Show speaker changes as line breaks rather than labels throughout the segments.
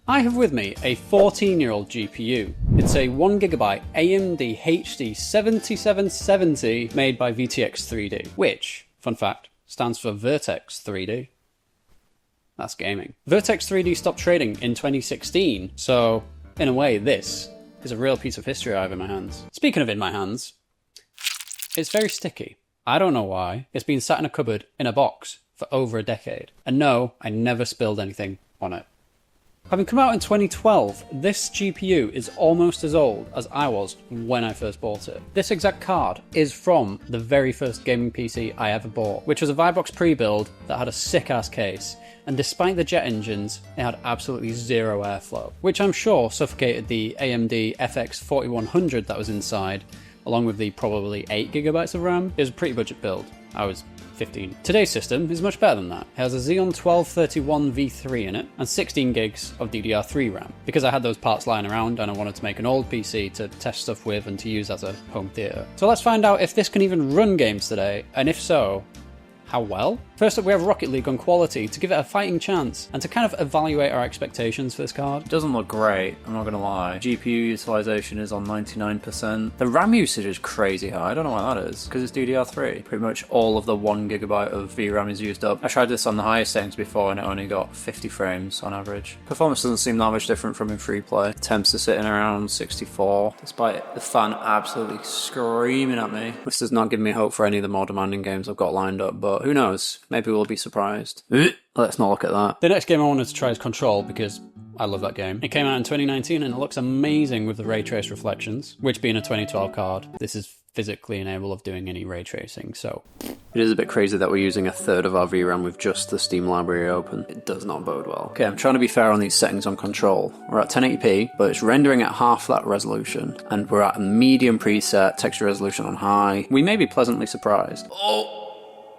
I have with me a 14-year-old GPU. It's a 1GB AMD HD7770 made by VTX 3D, which, fun fact, stands for Vertex 3D. That's gaming. Vertex 3D stopped trading in 2016, so in a way this is a real piece of history I have in my hands. Speaking of in my hands, it's very sticky. I don't know why. It's been sat in a cupboard in a box for over a decade. And no, I never spilled anything on it. Having come out in 2012, this GPU is almost as old as I was when I first bought it. This exact card is from the very first gaming PC I ever bought, which was a Vibox pre-build that had a sick-ass case, and despite the jet engines, it had absolutely zero airflow, which I'm sure suffocated the AMD FX 4100 that was inside, along with the probably 8GB of RAM. It was a pretty budget build. I was 15. Today's system is much better than that. It has a Xeon 1231 V3 in it and 16 gigs of DDR3 RAM. Because I had those parts lying around and I wanted to make an old PC to test stuff with and to use as a home theatre. So let's find out if this can even run games today, and if so, how well? First up, we have Rocket League on quality to give it a fighting chance and to kind of evaluate our expectations for this card.
It doesn't look great, I'm not gonna lie. GPU utilization is on 99%. The RAM usage is crazy high, I don't know why that is, because it's DDR3. Pretty much all of the 1GB of VRAM is used up. I tried this on the highest settings before and it only got 50 frames on average. Performance doesn't seem that much different from in free play. Temps are sitting around 64, despite the fan absolutely screaming at me. This does not give me hope for any of the more demanding games I've got lined up, but who knows? Maybe we'll be surprised. Let's not look at that.
The next game I wanted to try is Control because I love that game. It came out in 2019 and it looks amazing with the ray trace reflections, which being a 2012 card, this is physically unable of doing any ray tracing, so.
It is a bit crazy that we're using a third of our VRAM with just the Steam library open. It does not bode well. Okay, I'm trying to be fair on these settings on Control. We're at 1080p, but it's rendering at half that resolution, and we're at a medium preset, texture resolution on high. We may be pleasantly surprised.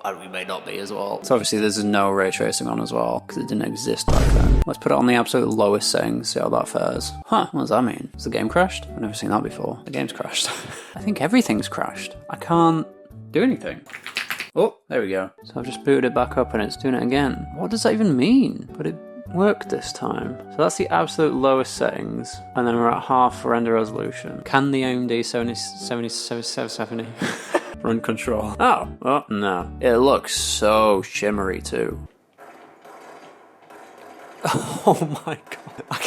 And we may not be as well. So obviously there's no ray tracing on as well, because it didn't exist back then. Let's put it on the absolute lowest settings, see how that fares. Huh, what does that mean? Has the game crashed? I've never seen that before. The game's crashed. I think everything's crashed. I can't do anything. Oh, there we go. So I've just booted it back up and it's doing it again. What does that even mean? But it worked this time. So that's the absolute lowest settings, and then we're at half render resolution. Can the AMD 7770 run Control? Oh, well, no. It looks so shimmery too. Oh my god. I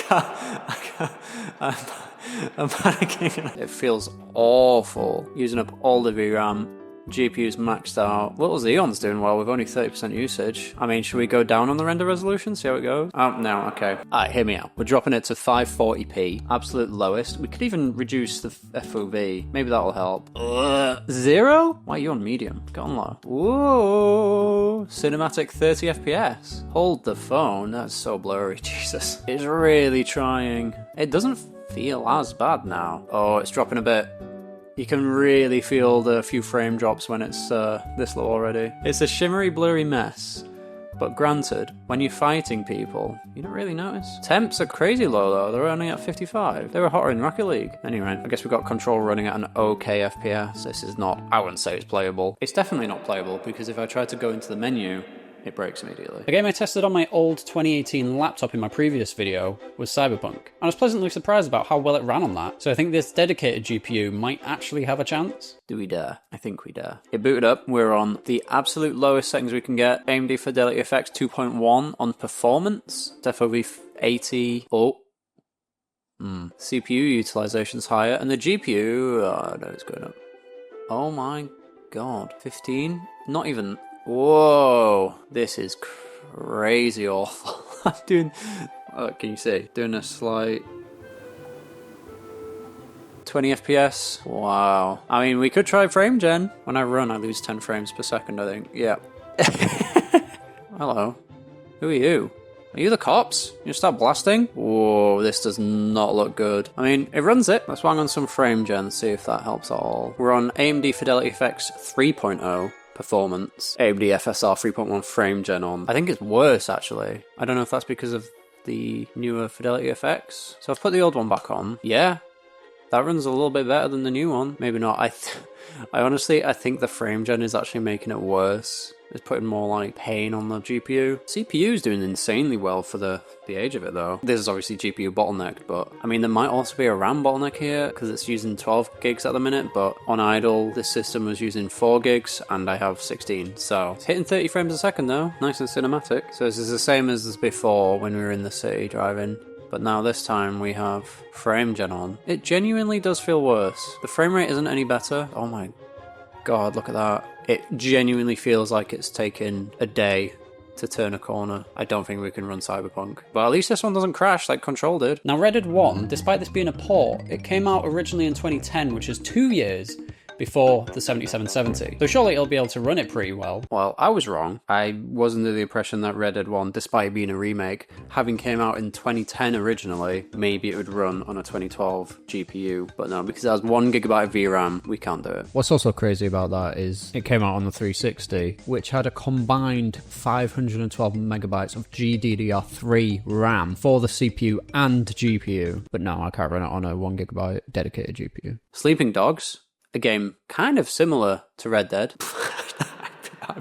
can't. I'm panicking. It feels awful. Using up all the VRAM. GPU's maxed out. Little Xeon's doing well with only 30% usage. I mean, should we go down on the render resolution, see how it goes? Oh, no, okay. Alright, hear me out. We're dropping it to 540p, absolute lowest. We could even reduce the FOV. Maybe that'll help. 0? Why are you on medium? Get on low. Whoa, cinematic 30 FPS. Hold the phone, that's so blurry, Jesus. It's really trying. It doesn't feel as bad now. Oh, it's dropping a bit. You can really feel the few frame drops when it's this low already. It's a shimmery, blurry mess, but granted, when you're fighting people, you don't really notice. Temps are crazy low though, they're only at 55. They were hotter in Rocket League. Anyway, I guess we've got Control running at an okay FPS. This is not, I wouldn't say it's playable. It's definitely not playable, because if I try to go into the menu, it breaks immediately. A game I tested on my old 2018 laptop in my previous video was Cyberpunk, and I was pleasantly surprised about how well it ran on that, so I think this dedicated GPU might actually have a chance. Do we dare? I think we dare. It booted up, we're on the absolute lowest settings we can get, AMD Fidelity FX 2.1 on performance, FOV 80, CPU utilization's higher, and the GPU, oh no, it's going up. Oh my god, 15? Not even... Whoa, this is crazy awful. I'm doing, can you see? Doing a slight 20 FPS. Wow. I mean, we could try frame gen. When I run, I lose 10 frames per second, I think. Yeah. Hello. Who are you? Are you the cops? You start blasting? Whoa, this does not look good. I mean, it runs it. Let's wang on some frame gen, see if that helps at all. We're on AMD Fidelity FX 3.0. Performance, AMD FSR 3.1 frame gen on. I think it's worse actually. I don't know if that's because of the newer Fidelity FX. So I've put the old one back on. Yeah, That runs a little bit better than the new one. Maybe not. I honestly think the frame gen is actually making it worse. It's putting more like pain on the GPU. CPU is doing insanely well for the age of it though. This is obviously GPU bottlenecked, but I mean there might also be a RAM bottleneck here because it's using 12 gigs at the minute, but on idle this system was using 4 gigs and I have 16. So it's hitting 30 frames a second though, nice and cinematic. So this is the same as before when we were in the city driving. But now this time we have frame gen on. It genuinely does feel worse. The frame rate isn't any better. Oh my god, look at that. It genuinely feels like it's taken a day to turn a corner. I don't think we can run Cyberpunk. But at least this one doesn't crash like Control did.
Now Red Dead 1, despite this being a port, it came out originally in 2010, which is 2 years before the 7770. So surely it'll be able to run it pretty well.
Well, I was wrong. I was under the impression that Red Dead 1, despite being a remake, having came out in 2010 originally, maybe it would run on a 2012 GPU. But no, because it has 1 gigabyte of VRAM, we can't do it.
What's also crazy about that is it came out on the 360, which had a combined 512 megabytes of GDDR3 RAM for the CPU and GPU. But no, I can't run it on a 1 gigabyte dedicated GPU.
Sleeping Dogs, a game kind of similar to Red Dead.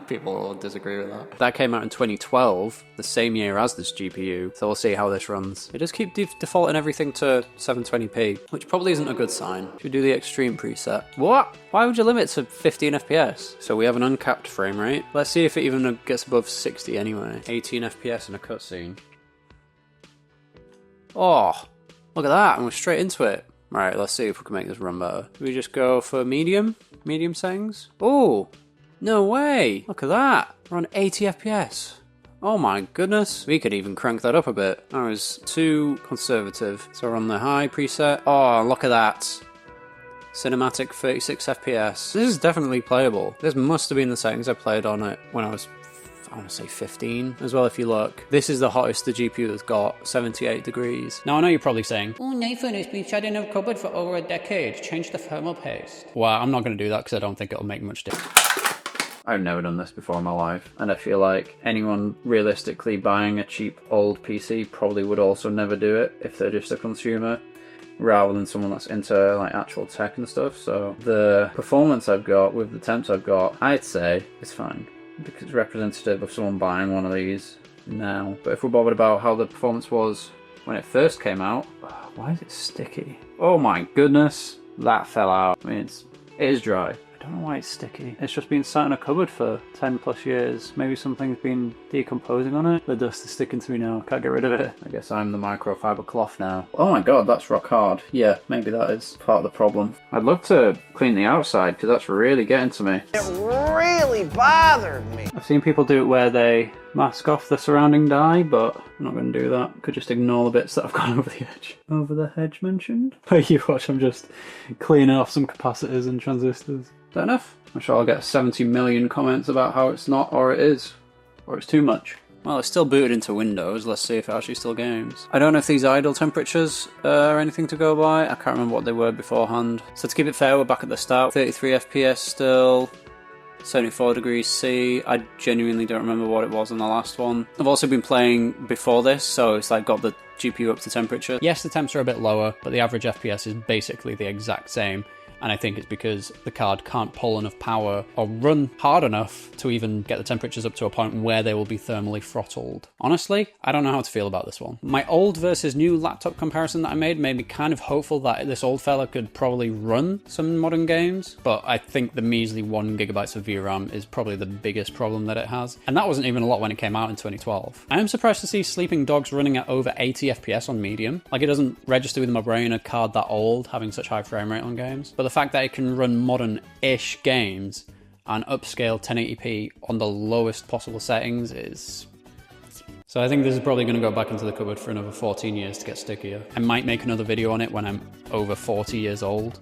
People will disagree with that. That came out in 2012, the same year as this GPU, so we'll see how this runs. It does keep defaulting everything to 720p, which probably isn't a good sign. Should we do the extreme preset? What? Why would you limit it to 15 FPS? So we have an uncapped frame rate. Let's see if it even gets above 60 anyway. 18 FPS in a cutscene. Oh, look at that, and we're straight into it. Right, let's see if we can make this run better. Do we just go for medium? Medium settings? Oh, no way! Look at that! We're on 80 FPS. Oh my goodness. We could even crank that up a bit. That was too conservative. So we're on the high preset. Oh, look at that. Cinematic 36 FPS. This is definitely playable. This must have been the settings I played on it when I want to say 15 as well if you look. This is the hottest the GPU has got, 78 degrees.
Now I know you're probably saying, oh Nathan, it's been sat in a cupboard for over a decade, change the thermal paste. Well, I'm not going to do that because I don't think it'll make much difference.
I've never done this before in my life, and I feel like anyone realistically buying a cheap old PC probably would also never do it if they're just a consumer rather than someone that's into like actual tech and stuff. So the performance I've got with the temps I've got, I'd say it's fine, because it's representative of someone buying one of these now. But if we're bothered about how the performance was when it first came out, why is it sticky? Oh my goodness, that fell out. I mean, it is dry. I don't know why it's sticky. It's just been sat in a cupboard for 10 plus years. Maybe something's been decomposing on it. The dust is sticking to me now. Can't get rid of it. I guess I'm the microfiber cloth now. Oh my god, that's rock hard. Yeah, maybe that is part of the problem. I'd love to clean the outside because that's really getting to me.
It really bothered me.
I've seen people do it where they mask off the surrounding dye, but I'm not going to do that. Could just ignore the bits that have gone over the edge. Over the hedge mentioned? Where you watch I'm just cleaning off some capacitors and transistors. Is that enough? I'm sure I'll get 70 million comments about how it's not, or it is, or it's too much. Well, it's still booted into Windows. Let's see if it actually still games. I don't know if these idle temperatures are anything to go by. I can't remember what they were beforehand. So to keep it fair, we're back at the start. 33 FPS still. 74 degrees C. I genuinely don't remember what it was on the last one. I've also been playing before this, so it's like got the GPU up to temperature.
Yes, the temps are a bit lower, but the average FPS is basically the exact same. And I think it's because the card can't pull enough power or run hard enough to even get the temperatures up to a point where they will be thermally throttled. Honestly, I don't know how to feel about this one. My old versus new laptop comparison that I made me kind of hopeful that this old fella could probably run some modern games, but I think the measly 1 gigabytes of VRAM is probably the biggest problem that it has. And that wasn't even a lot when it came out in 2012. I am surprised to see Sleeping Dogs running at over 80 FPS on medium. Like, it doesn't register with my brain a card that old having such high frame rate on games. But the fact that it can run modern-ish games and upscale 1080p on the lowest possible settings is... So I think this is probably going to go back into the cupboard for another 14 years to get stickier. I might make another video on it when I'm over 40 years old.